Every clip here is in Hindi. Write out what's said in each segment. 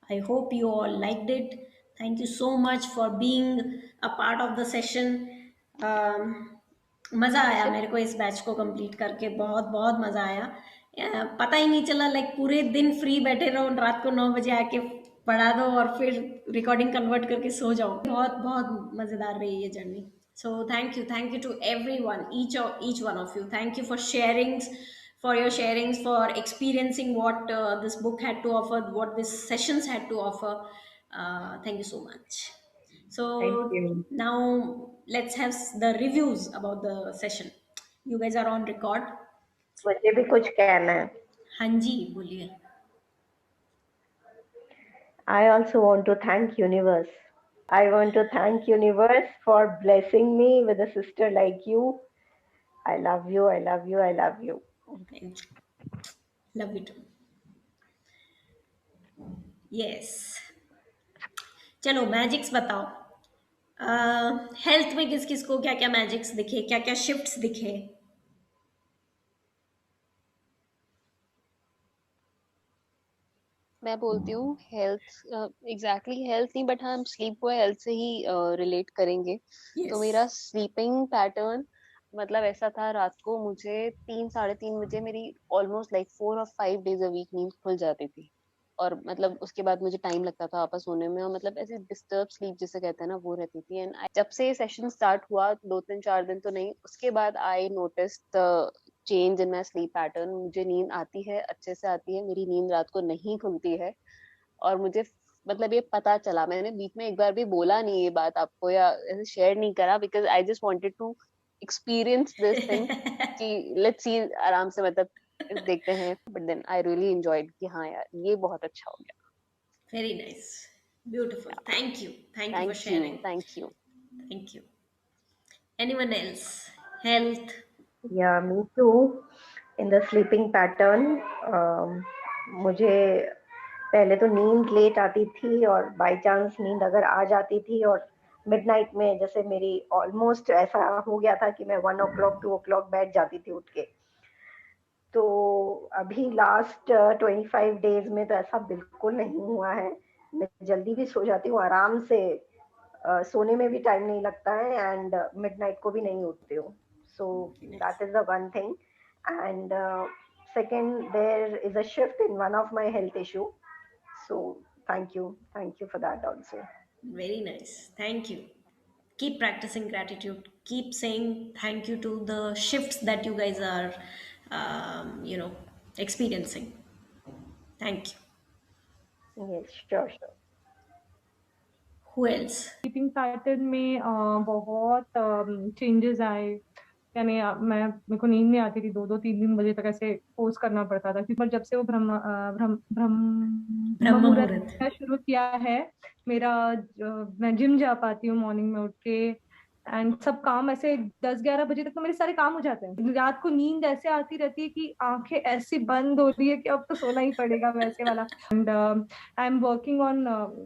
I hope you all liked it. Thank you so much for being a part of the session. um, मज़ा आया वैसे मेरे को इस बैच को कंप्लीट करके, बहुत बहुत मज़ा आया। पता ही नहीं चला, लाइक पूरे दिन फ्री बैठे रहो, रात को 9 बजे आके पढ़ा दो और फिर रिकॉर्डिंग कन्वर्ट करके सो जाओ। बहुत बहुत मज़ेदार रही ये journey. So thank you to everyone, each one of you. Thank you for sharings, for experiencing what this book had to offer, what these sessions had to offer. Thank you so much. So thank you. now let's have the reviews about the session. You guys are on record. मुझे भी कुछ कहना है। हाँ जी, बोलिए। I also want to thank universe. I want to thank universe for blessing me with a sister like you. I love you. I love you. I love you. Thank you. Love you too. Yes. चलो मैजिक्स बताओ। हेल्थ में किस किस को क्या क्या मैजिक्स दिखे, क्या क्या शिफ्ट्स दिखे? मैं बोलती हूँ हेल्थ, एग्जैक्टली हेल्थ नहीं, बट हम स्लीप को हेल्थ से ही रिलेट करेंगे। तो यस। मेरा स्लीपिंग पैटर्न मतलब ऐसा था, रात को मुझे 3 साढ़े 3 बजे मेरी ऑलमोस्ट लाइक 4 और 5 डेज अ वीक नींद खुल जाती थी। और मतलब उसके बाद मुझे टाइम लगता था वापस सोने में, और मतलब ऐसे डिस्टर्ब स्लीप जिसे कहते हैं ना, वो रहती थी। एंड जब से सेशन स्टार्ट हुआ, 2 3 4 दिन तो नहीं, उसके बाद I notice the change in my sleep pattern. मुझे नींद आती है, अच्छे से आती है, मेरी नींद रात को नहीं खुलती है। और मुझे मतलब ये पता चला, मैंने बीच में एक बार भी बोला नहीं ये बात आपको, या ऐसे शेयर नहीं करा, because I just wanted to experience this thing कि लेट्स सी, आराम से मतलब देखते हैं। But then I really enjoyed कि हाँ यार, ये बहुत अच्छा हो गया। Very nice, beautiful, thank you for thank you, sharing. Thank you. Thank you. Anyone else? Health? Yeah, me too. In the sleeping pattern, मुझे पहले तो नींद लेट आती थी, और बाय चांस नींद अगर आ जाती थी और मिडनाइट में जैसे मेरी ऑलमोस्ट ऐसा हो गया था कि मैं 1 o'clock 2 o'clock बैठ जाती थी उठ के। तो अभी लास्ट 25 डेज में तो ऐसा बिल्कुल नहीं हुआ है। मैं जल्दी भी सो जाती हूँ आराम से। सोने में भी टाइम नहीं लगता है, एंड मिडनाइट को भी नहीं उठती हूँ। So that is the one thing. And second, there is a shift in one of my health issue. So thank you for that also. Very nice, thank you. Keep practicing gratitude, keep saying thank you to the shifts that you guys are experiencing. Thank you. Yes, sure. Who else? Sleeping pattern में बहुत चेंजेस आए। यानी मेरे को नींद नहीं आती थी, 2 2 3 3 बजे तक ऐसे फोर्स करना पड़ता था। क्योंकि जब से वो ब्रह्म ब्रह्म मुहूर्त मुहूर्त। शुरू किया है मेरा, मैं जिम जा पाती हूँ मॉर्निंग में उठ के। एंड सब काम ऐसे 10 11 बजे तक तो मेरे सारे काम हो जाते हैं। रात को नींद ऐसे आती रहती है कि आंखें ऐसी बंद हो रही है कि अब तो सोना ही पड़ेगा, वैसे वाला। And I am working on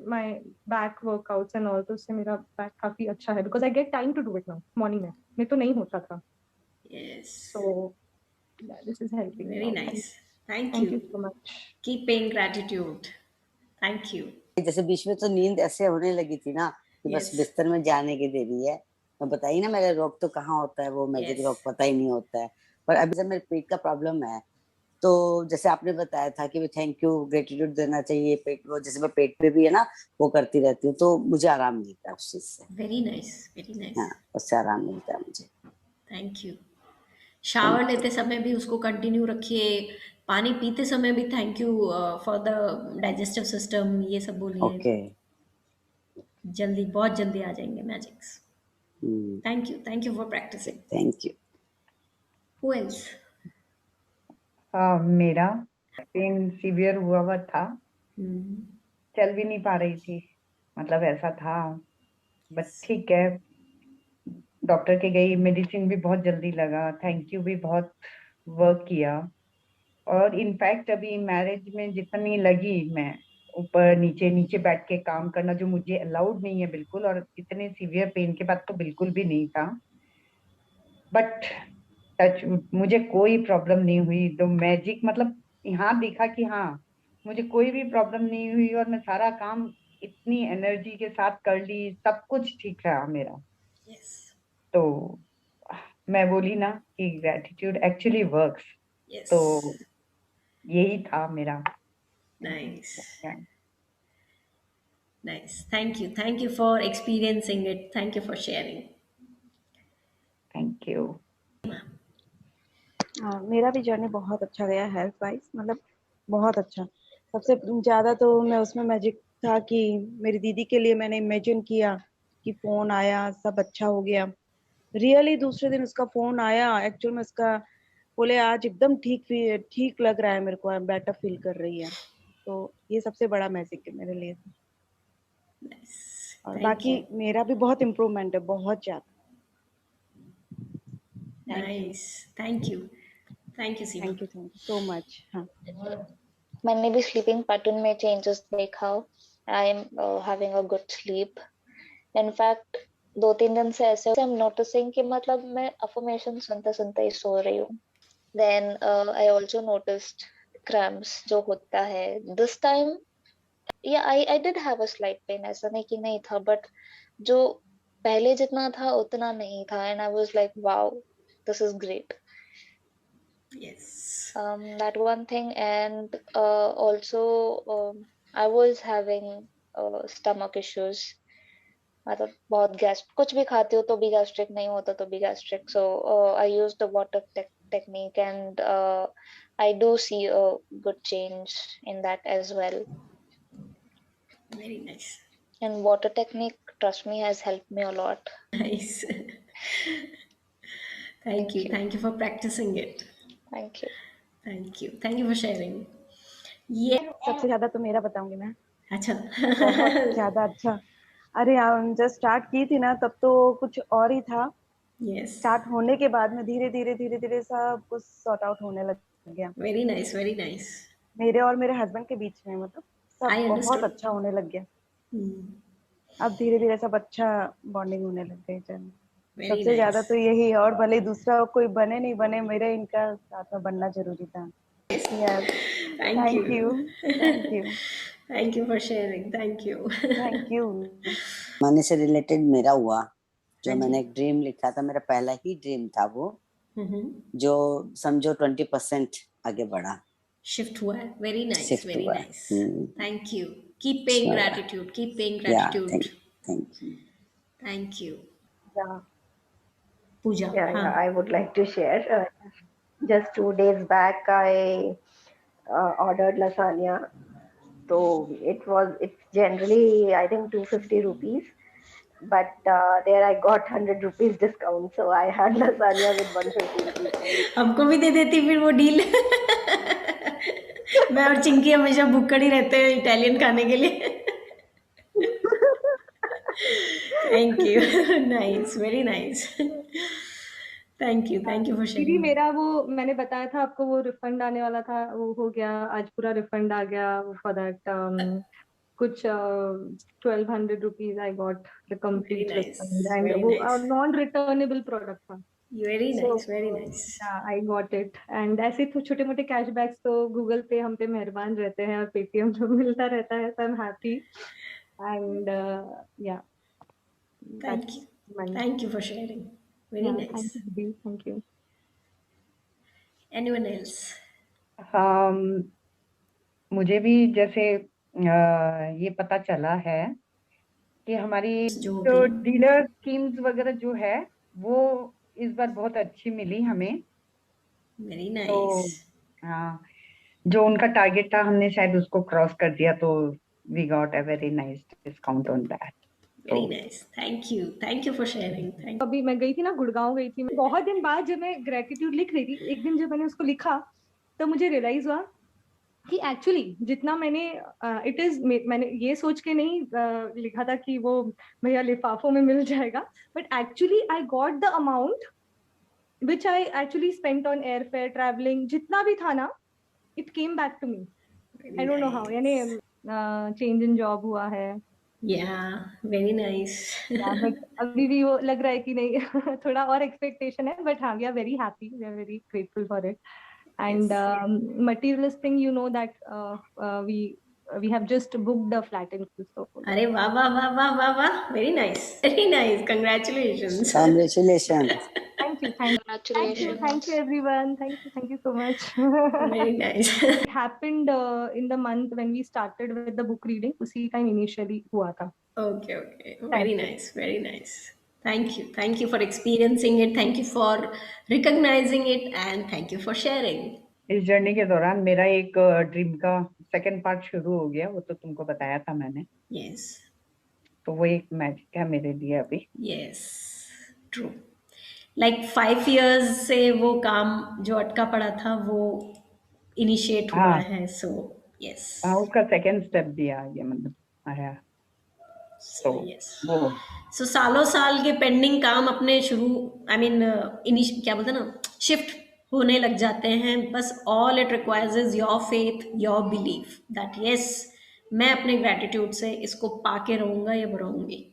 my back workouts and all, तो उससे मेरा बैक काफी अच्छा है, because I get time to do it now morning में। नहीं तो नहीं होता था। Yes. So this is helping me Very out. nice. Thank thank you. You so much. Keep paying gratitude. Thank you. जैसे बीच में तो नींद ऐसे होने लगी थी ना कि बस Yes. बिस्तर में जाने की देरी है। मैं बताइए ना, मेरा रोग तो कहाँ होता है, वो मैजिक Yes. रोग पता ही नहीं होता है। पर अभी जब मेरे पेट का प्रॉब्लम है, तो जैसे आपने बताया था कि थैंक यू ग्रेटिट्यूड देना चाहिए, पेट वो जैसे मैं पेट पे भी है ना वो करती रहती हूँ, तो मुझे आराम मिलता है उस चीज से। Very nice. Very nice. हाँ, उससे आराम मिलता है मुझे। Thank you. शावर लेते समय भी उसको कंटिन्यू रखिए। पानी पीते समय भी thank you for the digestive system, ये सब बोलिए। ओके। जल्दी, बहुत जल्दी आ जाएंगे magics. Thank you for practicing. Thank you. Who else? मेरा पेन सीवियर हुआ था, चल भी नहीं पा रही थी, मतलब ऐसा था। बट ठीक है, डॉक्टर के गई, मेडिसिन भी बहुत जल्दी लगा, थैंक यू भी बहुत वर्क किया। और इनफैक्ट अभी मैरिज में जितनी लगी, मैं ऊपर नीचे नीचे बैठ के काम करना जो मुझे अलाउड नहीं है बिल्कुल, और इतने सीवियर पेन के बाद तो बिल्कुल भी नहीं था। बट टच मुझे कोई प्रॉब्लम नहीं हुई। तो मैजिक मतलब यहाँ देखा कि हाँ, मुझे कोई भी प्रॉब्लम नहीं हुई और मैं सारा काम इतनी एनर्जी के साथ कर ली, सब कुछ ठीक रहा मेरा। Yes. तो मैं बोली ना कि ग्रेटिट्यूड एक्चुअली वर्क्स, Yes. तो यही था मेरा। Nice. Yeah. Nice. Thank you. Thank you for experiencing it. Thank you for sharing. Thank you. हाँ, मेरा भी जर्नी बहुत अच्छा गया हेल्थ वाइज, मतलब बहुत अच्छा। सबसे ज़्यादा तो मैं उसमें मैजिक था कि मेरी दीदी के लिए मैंने इमेजिन किया कि फ़ोन आया, सब अच्छा हो गया। रियली दूसरे दिन उसका फ़ोन आया, एक्चुअल में उसका बोले आज एकदम ठीक लग रहा है मेरे को, बेटर फील कर रही है। तो ये सबसे बड़ा मैजिक है मेरे लिए। Nice. और Thank बाकी you. मेरा भी बहुत इम्प्रूवमेंट है, बहुत ज़्यादा। Nice. Thank you. Thank you, Seema. Thank you so much. हाँ, मैंने भी स्लीपिंग पैटर्न में चेंजेस देखा। I am having a good sleep. In fact 2-3 दिन से ऐसे आई एम नोटिसिंग कि मतलब मैं अफर्मेशन सुनते सुनते ही सो रही हूँ। Then I also noticed cramps जो होता है दिस टाइम। या I did have a slight pain, ऐसा नहीं कि नहीं था, बट जो पहले जितना था उतना नहीं था। And I was like wow, this is great. Yes. That one thing. And also I was having stomach issues। मतलब बहुत गैस, कुछ भी खाती हूँ तो भी गैस्ट्रिक, नहीं होता तो भी gastric. So I use the water technique and I do see a good change in that as well। Very nice. And water technique, trust me, has helped me a lot। Nice. Thank you. Thank you। Thank you for practicing it. Thank you। Thank you. Thank you for sharing. Yeah. सबसे ज़्यादा तो मेरा बताऊंगी मैं। अच्छा. बहुत ज़्यादा अच्छा। अरे यार, जब स्टार्ट की थी ना तब तो कुछ और ही था। Yes. स्टार्ट होने के बाद में धीरे-धीरे सब कुछ सॉर्ट आउट होने लग गया। Very nice. Very nice. मेरे और मेरे हस्बैंड के बीच में, मतलब I सब बहुत understood. अच्छा होने लग गया। Hmm. अब धीरे-धीरे सब अच्छा बॉन्डिंग होने लग गई चल। Very सबसे ज़्यादा nice. तो यही, और भले दूसरा कोई बने नहीं बने, मेरे इनका साथ में बनना ज़रूरी था। Yes, Thank thank you. You, thank you, Thank you for sharing. Thank you. Thank you. Money से रिलेटेड मेरा हुआ, जो हाँ जी. मैंने एक ड्रीम लिखा था, मेरा पहला ही ड्रीम था वो, Mm-hmm. जो समझो 20% आगे बढ़ा, Shift हुआ है. Very nice. शिफ्ट Very हुआ है। nice. Thank you. Keep paying Sure. gratitude. Keep paying या gratitude. Thank you. Thank you. Yeah, Pooja. yeah, हाँ. I would like to share. Just 2 days back, I ordered lasagna. So it's generally, I think, 250 rupees. But there I got 100 rupees discount. So I had lasagna with 150 rupees only. हमको भी दे देती फिर वो डील. मैं और चिंकी हमेशा भुक्कड़ ही रहते हैं इटालियन खाने के लिए. Thank you. Nice. Very nice. Thank you. Thank you for दीदी sharing. मेरा वो मैंने बताया था आपको, वो रिफंड आने वाला था, वो हो गया आज, पूरा रिफंड आ गया फॉर दैट। कुछ 1200 rupees I got the Very complete nice. Refund, and Very वो nice. नॉन रिटर्नेबल प्रोडक्ट था। Very so nice. Very nice. I got it. And ऐसे तो छोटे मोटे कैशबैक्स तो गूगल पे हम पे मेहरबान रहते हैं, और पेटीएम जो मिलता रहता है, सो आई एम हैप्पी। एंड या Thank that's you. My, Thank you for sharing. Very या nice. थैंक यू दीदी, थैंक यू। Anyone else? मुझे भी जैसे ये पता चला है कि हमारी जो जो भी. डीलर स्कीम्स वगैरह जो है वो इस बार बहुत अच्छी मिली हमें। Very तो nice. हाँ, जो उनका टारगेट था हमने शायद उसको क्रॉस कर दिया, तो we got a very nice discount on that. Very nice. Thank you. Thank you for sharing. Thank. अभी मैं गई थी ना, गुड़गांव गई थी, बहुत दिन बाद जब मैं ग्रेटिट्यूड लिख रही थी, एक दिन जब मैंने उसको लिखा तो मुझे रियलाइज हुआ कि एक्चुअली जितना मैंने इट इज, मैंने ये सोच के नहीं लिखा था कि वो भैया लिफाफों में मिल जाएगा, but actually I got the amount which I actually spent on air fare, travelling, जितना भी था ना, it came back to me. Very I don't know how, यानी nice. चेंज इन जॉब हुआ है। Yeah. Very nice. बट अभी भी वो लग रहा है कि नहीं थोड़ा और एक्सपेक्टेशन है, बट हाँ, we are very happy, we are very grateful for it. And Yes. materialist thing, you know that we have just booked a flat in Christopher. अरे वाह वाह वाह वाह वाह वाह, very nice, congratulations. Congratulations. Thank you, thank you, Congratulations. everyone. Thank you so much. Very nice. It happened in the month when we started with the book reading. उसी time initially हुआ था. Okay, very Thank you. nice, very nice. Thank you for experiencing it, thank you for recognizing it, and thank you for sharing. इस जर्नी के दौरान मेरा एक ड्रीम का सेकंड पार्ट शुरू हो गया, वो तो तुमको बताया था मैंने, Yes, तो वो एक मैजिक है मेरे लिए अभी। yes, true. Like 5 years से वो काम जो अटका पड़ा था वो इनिशिएट हुआ हाँ है, so yes. हाँ, उसका सेकंड स्टेप भी आ गया, मतलब आया, So तो yes. वो सो सालों साल के पेंडिंग काम अपने शुरू क्या बोलते हैं ना, शिफ्ट होने लग जाते हैं। बस all it requires is your faith, your belief that yes मैं अपने ग्रेटिट्यूड से इसको पाके रहूंगा या रहूंगी।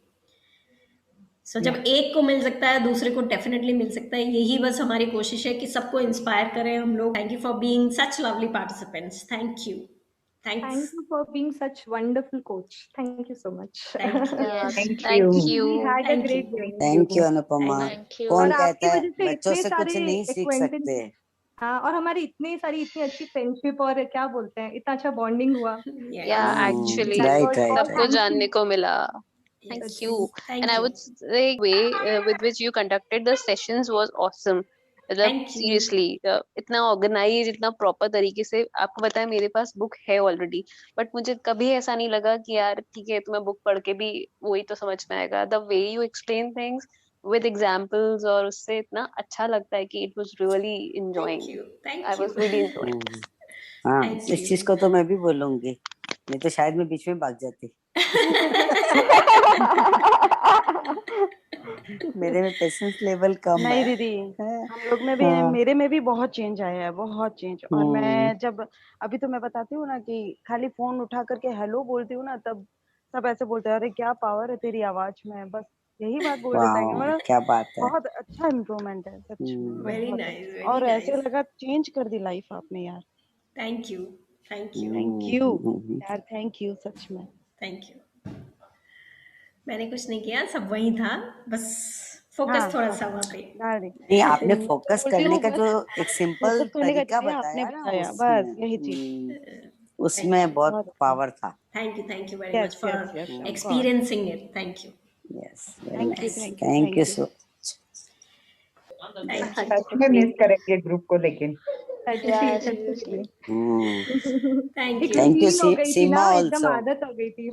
सो जब एक को मिल सकता है दूसरे को डेफिनेटली मिल सकता है। यही बस हमारी कोशिश है कि सबको इंस्पायर करें हम लोग। Thank you for being such lovely participants. Thank you. Thank thanks. you for being such wonderful coach. Thank you so much. Thank you. Yes, thank thank you. you. We had a Thank great you. day. Thank you Anupama. Thank you. कौन और आपकी कहता है वजह से बच्चों इतने से कुछ सारे नहीं सीख acquaintance, सकते? हाँ, और हमारी इतनी अच्छी फ्रेंडशिप और क्या बोलते हैं, इतना अच्छा बॉन्डिंग हुआ। Yeah, actually, right, right, सबको right. जानने को मिला. Thank Yes. you. Thank And I you. would say way with which you conducted the sessions was awesome. मतलब Thank you. seriously इतना ऑर्गेनाइज, इतना प्रॉपर तरीके से। आपको पता है मेरे पास बुक है ऑलरेडी, बट मुझे कभी ऐसा नहीं लगा कि यार ठीक है तुम्हें बुक पढ़ के भी वही तो समझ में आएगा। The way you explain things with examples, और उससे इतना अच्छा लगता है कि it was really enjoying. Thank you. Thank I was you. Really enjoying. हाँ, Thank इस चीज you. को तो मैं भी बोलूंगी, नहीं तो शायद मैं बीच में भाग जाती। मेरे में पेशेंस लेवल कम नहीं है। दीदी, हम लोग में भी हाँ। मेरे में भी बहुत चेंज आया है, बहुत चेंज। और हम्म। मैं जब अभी तो मैं बताती हूँ ना कि खाली फोन उठा करके हेलो बोलती हूँ ना, तब सब ऐसे बोलते हैं अरे क्या पावर है तेरी आवाज में, बस यही बात बोल देता है कि वाह, मतलब क्या बात है। बहुत अच्छा इम्प्रूवमेंट है सच में, Very बहुत nice. अच्छा। Very और ऐसे nice. लगा चेंज कर दी लाइफ आपने यार। Thank you. Thank you. Thank you यार, थैंक यू सच में। Thank you. मैंने कुछ नहीं किया, सब वही था, बस फोकस हाँ, थोड़ा हाँ, सा वहाँ पे। डाल नहीं, आपने फोकस बोलती करने हूँ का बस, जो एक सिंपल फोकस करने का तरीका जरिया आपने बताया ना, बताया, उसमें बस यही चीज। उसमें बहुत बहुत पावर था। Thank you very Yes, much for yes, yes, of course. experiencing it. Thank you. Yes, very Thank you, nice, thank you, thank you thank you. So Thank you. सच में मिस करेंगे ग्रुप को, लेकिन Yeah, seriously. मच। Thank एक you. Thank you, रूटीन हो गई थी सीमा ना, एकदम also. आदत हो गई थी।